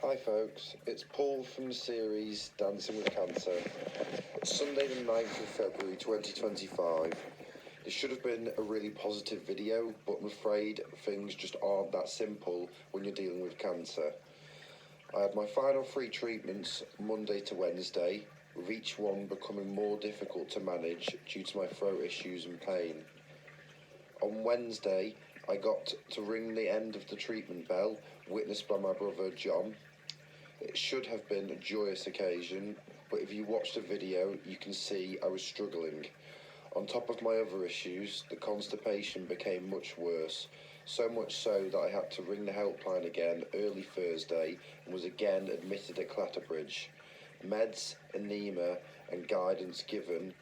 Hi folks, it's Paul from the series Dancing with Cancer. It's Sunday the 9th of February 2025. It should have been a really positive video, but I'm afraid things just aren't that simple when you're dealing with cancer. I had my final 3 treatments Monday to Wednesday, with each one becoming more difficult to manage due to my throat issues and pain. On Wednesday, I got to ring the end of the treatment bell, witnessed by my brother John. It should have been a joyous occasion, but if you watch the video, you can see I was struggling. On top of my other issues, the constipation became much worse, so much so that I had to ring the helpline again early Thursday and was again admitted at Clatterbridge. Meds, enema and guidance given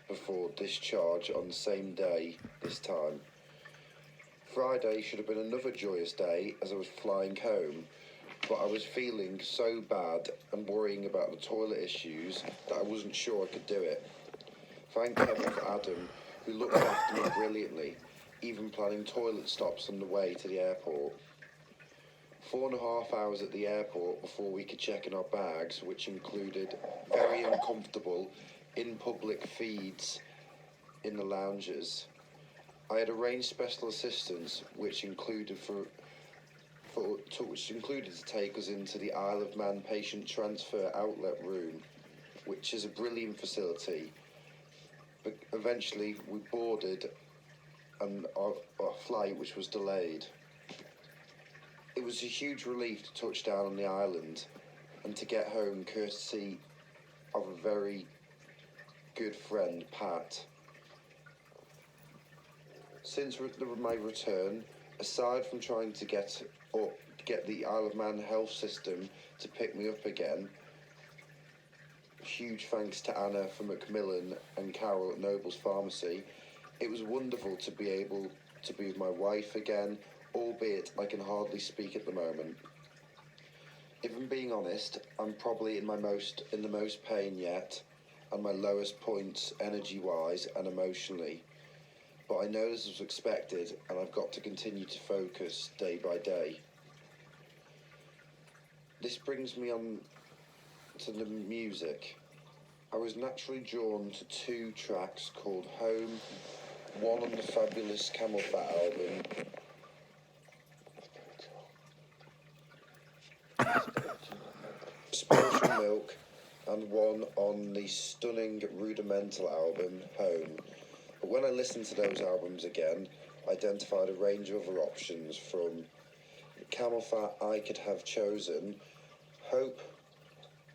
before discharge on the same day this time. Friday should have been another joyous day as I was flying home, but I was feeling so bad and worrying about the toilet issues that I wasn't sure I could do it. Thank heaven for Adam, who looked after me brilliantly, even planning toilet stops on the way to the airport. 4.5 hours at the airport before we could check in our bags, which included very uncomfortable in-public feeds in the lounges. I had arranged special assistance, which included to take us into the Isle of Man patient transfer outlet room, which is a brilliant facility. But eventually we boarded and our flight, which was delayed. It was a huge relief to touch down on the island and to get home courtesy of a very good friend, Pat. Since my return, aside from trying to get the Isle of Man health system to pick me up again, huge thanks to Anna from Macmillan and Carol at Noble's Pharmacy, it was wonderful to be able to be with my wife again, albeit I can hardly speak at the moment. If I'm being honest, I'm probably in the most pain yet, and my lowest points energy-wise and emotionally. But I know this was expected, and I've got to continue to focus day by day. This brings me on to the music. I was naturally drawn to 2 tracks called Home, one on the fabulous Camel Fat album, Spiritual Milk, and one on the stunning Rudimental album, Home. But when I listened to those albums again, I identified a range of other options from Camel Fat I Could Have Chosen, Hope,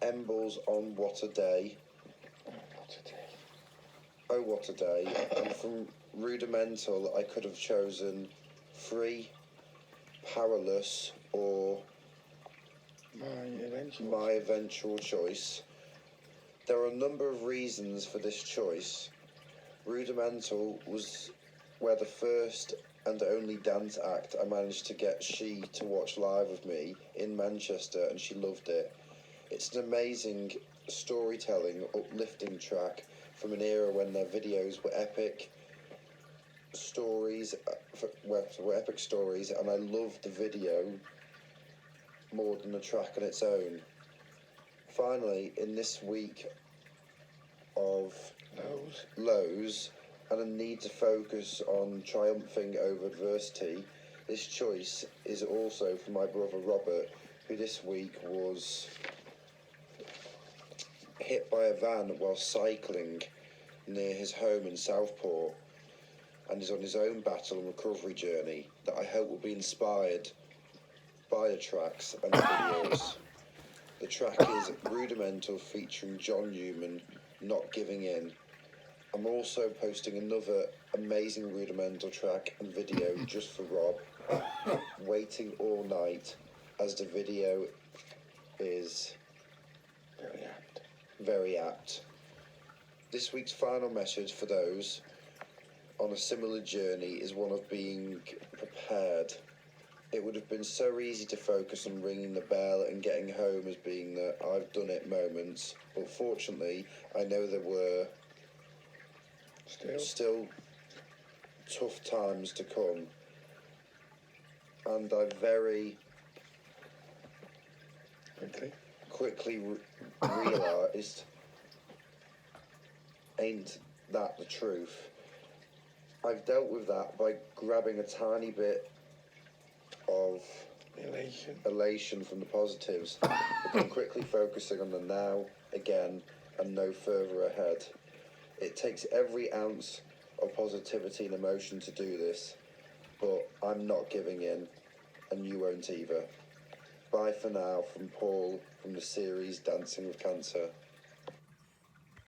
Embal's On What a Day, Oh What a Day, and from Rudimental I could have chosen Free, Powerless, or My Eventual Choice. There are a number of reasons for this choice. Rudimental was where the first and only dance act I managed to get she to watch live with me in Manchester, and she loved it. It's an amazing storytelling, uplifting track from an era when their videos were epic stories, and I loved the video more than the track on its own. Finally, in this week of lows and a need to focus on triumphing over adversity, this choice is also for my brother Robert, who this week was hit by a van while cycling near his home in Southport and is on his own battle and recovery journey that I hope will be inspired by the tracks and the videos. The track is Rudimental featuring John Newman, Not Giving In. I'm also posting another amazing Rudimental track and video just for Rob, Waiting All Night, as the video is very apt. This week's final message for those on a similar journey is one of being prepared. It would have been so easy to focus on ringing the bell and getting home as being the I've done it moments, but fortunately I know there were still tough times to come, and I very quickly realised, ain't that the truth? I've dealt with that by grabbing a tiny bit of elation from the positives, but then quickly focusing on the now, again, and no further ahead. It takes every ounce of positivity and emotion to do this, but I'm not giving in, and you won't either. Bye for now from Paul from the series Dancing with Cancer.